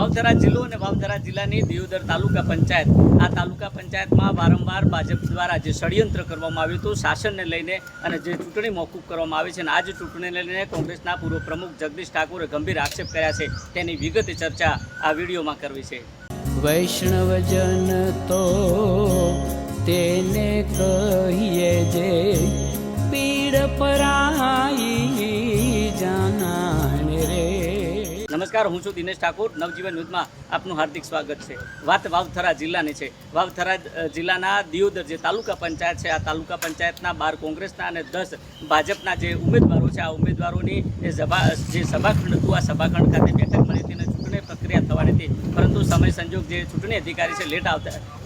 વાવથરા જિલ્લો અને વાવથરા જિલ્લાની દિયોદર તાલુકા પંચાયત, આ તાલુકા પંચાયતમાં વારંવાર ભાજપ દ્વારા જે ષડયંત્ર કરવામાં આવ્યું હતું શાસનને લઈને અને જે ચૂંટણી મોકૂફ કરવામાં આવી છે, અને આ જ ચૂંટણીને લઈને કોંગ્રેસના પૂર્વ પ્રમુખ જગદીશ ઠાકોરે ગંભીર આક્ષેપ કર્યા છે, તેની વિગતે ચર્ચા આ વિડીયોમાં કરવી છે. વૈષ્ણવજન તો તેને કહીએ જે પીડ પરાઈ જાનાને રે. નમસ્કાર, હું છું દિનેશ ઠાકોર. નવજીવન ન્યૂઝમાં આપનું હાર્દિક સ્વાગત છે. વાત વાવથરા જિલ્લાની છે. વાવથરા જિલ્લાના દિયોદર જે તાલુકા પંચાયત છે, આ તાલુકા પંચાયતના 12 કોંગ્રેસના અને 10 ભાજપના જે ઉમેદવારો છે, આ ઉમેદવારોની જે સભાખંડ હતું, આ સભાખંડ ખાતે બેઠક મળી હતી અને ચૂંટણી પ્રક્રિયા થવાની હતી, પરંતુ સમય સંજોગ જે ચૂંટણી અધિકારી છે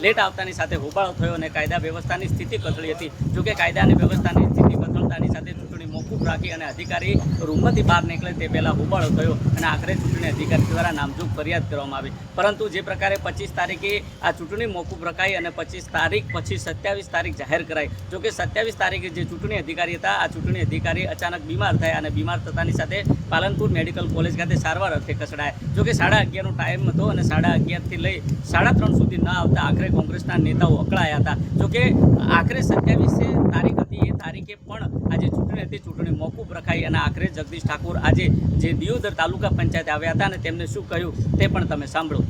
લેટ આવતાની સાથે હોબાળો થયો અને કાયદા વ્યવસ્થાની સ્થિતિ કથળી હતી. જોકે કાયદા અને વ્યવસ્થાની સ્થિતિ કથળતાની સાથે ચૂંટણી મોકૂફ રાખી અને અધિકારી રૂમમાંથી બહાર નીકળે તે પહેલાં હોબાળો થયો અને આખરે ચૂંટણી અધિકારી દ્વારા નામજોગ ફરિયાદ કરવામાં આવી. પરંતુ જે પ્રકારે 25 તારીખે આ ચૂંટણી મોકૂફ રખાઈ અને 25 તારીખ પછી 27 તારીખ જાહેર કરાઈ. જોકે 27 તારીખે જે ચૂંટણી અધિકારી હતા, આ ચૂંટણી અધિકારી અચાનક બીમાર થયા અને બીમાર થતાની સાથે પાલનપુર મેડિકલ કોલેજ ખાતે સારવાર અર્થે ખસેડાયા. જોકે 11:30નો ટાઈમ હતો અને 11:30થી લઈ 3:30 સુધી ન આવતા આખરે કોંગ્રેસના નેતાઓ અકળાયા હતા. જોકે આખરે 27 તારીખ હતી, એ તારીખે પણ આજે ચૂંટણી હતી, ચૂંટણી મોકૂફ રખાઈ અને આખરે જગદીશ ઠાકોર આજે જે દિયોદર તાલુકા પંચાયત આવ્યા હતા અને તેમને શું કહ્યું તે પણ તમે સાંભળો.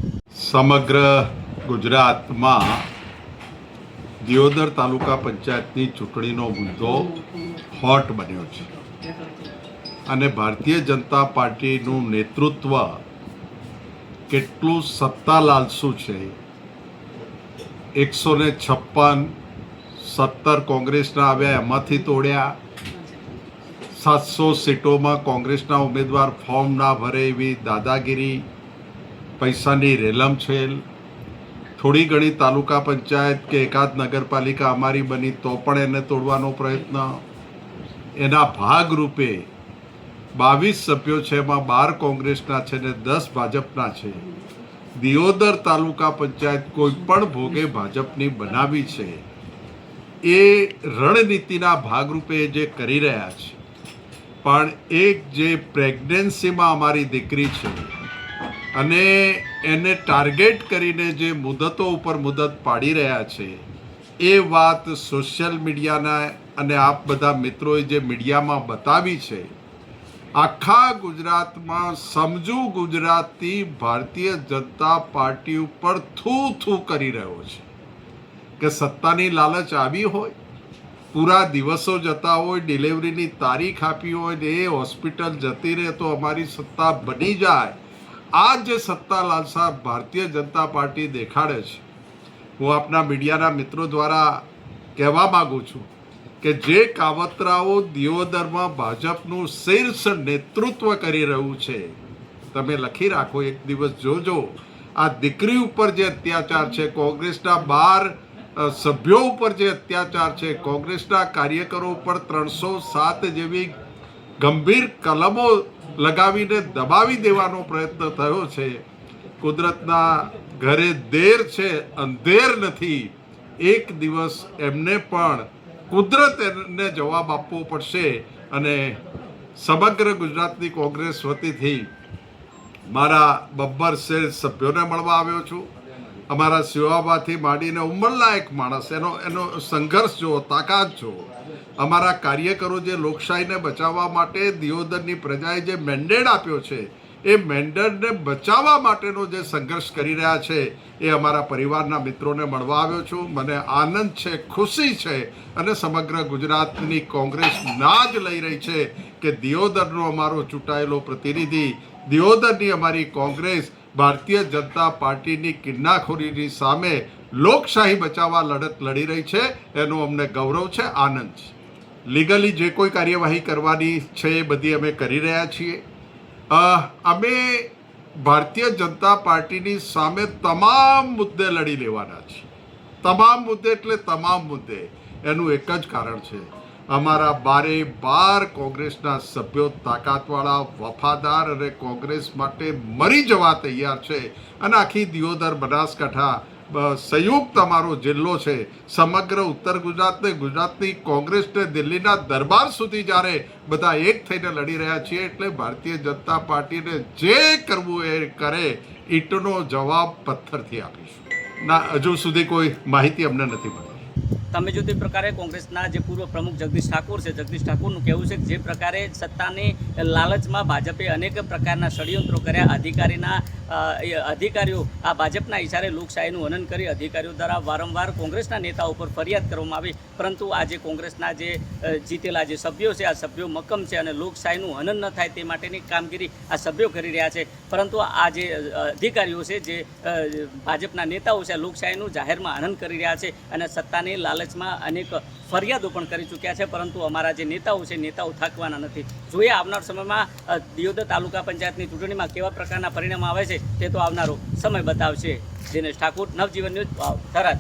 સમગ્ર ગુજરાતમાં દિયોદર તાલુકા પંચાયતની ચૂંટણીનો મુદ્દો હોટ બન્યો છે અને ભારતીય જનતા પાર્ટીનું નેતૃત્વ કેટલું સત્તા લાલસુ છે. 156 17 કોંગ્રેસના આવ્યા, એમાંથી તોડ્યા. 700 સીટોમાં કોંગ્રેસના ઉમેદવાર ફોર્મ ના ભરે એવી દાદાગીરી, પૈસાની રેલમછેલ. થોડી ઘણી તાલુકા પંચાયત કે એકાદ નગરપાલિકા અમારી બની તો પણ એને તોડવાનો પ્રયત્ન. એના ભાગરૂપે 22 સભ્યો છે, એમાં 12 કોંગ્રેસના છે ને 10 ભાજપના છે. દિયોદર તાલુકા પંચાયત કોઈ પણ ભોગે ભાજપની બનાવી છે. એ રણનીતિના ભાગરૂપે જે કરી રહ્યા છે, પણ એક જે પ્રેગ્નન્સીમાં અમારી દીકરી છે અને એને ટાર્ગેટ કરીને જે મુદતો ઉપર મુદત પાડી રહ્યા છે, એ વાત સોશિયલ મીડિયાના અને આપ બધા મિત્રોએ જે મીડિયામાં બતાવી છે, આખા ગુજરાતમાં સમજુ ગુજરાતી ભારતીય જનતા પાર્ટી ઉપર થૂ કરી રહ્યો છે કે સત્તાની લાલચ આવી હોય, પૂરા દિવસો જતા હોય, ડિલિવરીની તારીખ આપી હોય ને એ હોસ્પિટલ જતી રહે તો અમારી સત્તા બની જાય. આ જે સત્તા લાલસા ભારતીય જનતા પાર્ટી દેખાડે છે, હું આપના મીડિયાના મિત્રો દ્વારા કહેવા માગું છું કે જે કાવતરાઓ દિયોદરમાં ભાજપનું શીર્ષ નેતૃત્વ કરી રહ્યું છે, તમે લખી રાખો, એક દિવસ જોજો. આ દીકરી ઉપર જે અત્યાચાર છે, કોંગ્રેસના 12 સભ્યો ઉપર જે અત્યાચાર છે, કોંગ્રેસના કાર્યકરો ઉપર 307 જેવી ગંભીર કલમો લગાવીને દબાવી દેવાનો પ્રયત્ન થયો છે. કુદરતના ઘરે દેર છે, અંધેર નથી. એક દિવસ એમને પણ કુદરતને જવાબ આપવો પડશે. અને સમગ્ર ગુજરાતની કોંગ્રેસ વતીથી મારા બબ્બર શેર સભ્યોને મળવા આવ્યો છું. અમારા સેવામાંથી માંડીને ઉંમરલાયક માણસ, એનો સંઘર્ષ જુઓ, તાકાત જુઓ. અમારા કાર્યકરો જે લોકશાહીને બચાવવા માટે દિયોદરની પ્રજાએ જે મેન્ડેટ આપ્યો છે, એ મેન્ડેટને બચાવવા માટેનો જે સંઘર્ષ કરી રહ્યા છે, એ અમારા પરિવારના મિત્રોને મળવા આવ્યો છું. મને આનંદ છે, ખુશી છે અને સમગ્ર ગુજરાતની કોંગ્રેસ નાજ લઈ રહી છે કે દિયોદરનો અમારો ચૂંટાયેલો પ્રતિનિધિ, દિયોદરની અમારી કોંગ્રેસ ભારતીય જનતા પાર્ટીની કિન્નાખોરીની સામે લોકશાહી બચાવવા લડત લડી રહી છે. એનું અમને ગૌરવ છે, આનંદ છે. લીગલી જે કોઈ કાર્યવાહી કરવાની છે એ બધી અમે કરી રહ્યા છીએ. અમે ભારતીય જનતા પાર્ટીની સામે તમામ મુદ્દે લડી લેવાના છીએ. તમામ મુદ્દે એટલે તમામ મુદ્દે. એનું એક જ કારણ છે, અમારા 12 કોંગ્રેસના સભ્યો તાકાતવાળા, વફાદાર અને કોંગ્રેસ માટે મરી જવા તૈયાર છે. અને આખી દિયોદર, બનાસકાંઠા સંયુક્ત અમારો જિલ્લો છે, સમગ્ર ઉત્તર ગુજરાતને, ગુજરાતની કોંગ્રેસને દિલ્હીના દરબાર સુધી જ્યારે બધા એક થઈને લડી રહ્યા છીએ, એટલે ભારતીય જનતા પાર્ટીને જે કરવું એ કરે, ઈંટનો જવાબ પથ્થરથી આપીશું. ના, હજુ સુધી કોઈ માહિતી અમને નથી મળી. તમે જો તે પ્રકારે કોંગ્રેસના જે પૂર્વ પ્રમુખ જગદીશ ઠાકોર છે, જગદીશ ઠાકોરનું કહેવું છે કે જે પ્રકારે સત્તાની લાલચમાં ભાજપે અનેક પ્રકારના ષડયંત્રો કર્યા, અધિકારીઓ આ ભાજપના ઇશારે લોકશાહીનું હનન કરી અધિકારીઓ દ્વારા વારંવાર કોંગ્રેસના નેતાઓ પર ફરિયાદ કરવામાં આવી, પરંતુ આજે કોંગ્રેસના જે જીતેલા જે સભ્યો છે, આ સભ્યો મક્કમ છે અને લોકશાહીનું હનન ન થાય તે માટેની કામગીરી આ સભ્યો કરી રહ્યા છે. પરંતુ આ જે અધિકારીઓ છે, જે ભાજપના નેતાઓ છે, લોકશાહીનું જાહેરમાં હનન કરી રહ્યા છે અને સત્તાની લાલચમાં અનેક ફરિયાદો પણ કરી ચૂક્યા છે, પરંતુ અમારા જે નેતાઓ છે, નેતાઓ થાકવાના નથી. જોઈએ આવનાર સમયમાં દિયોદર તાલુકા પંચાયતની ચૂંટણીમાં કેવા પ્રકારના પરિણામ આવે છે તે તો આવનારો સમય બતાવશે. દિનેશ ઠાકોર, નવજીવન ન્યૂઝ, થરાદ.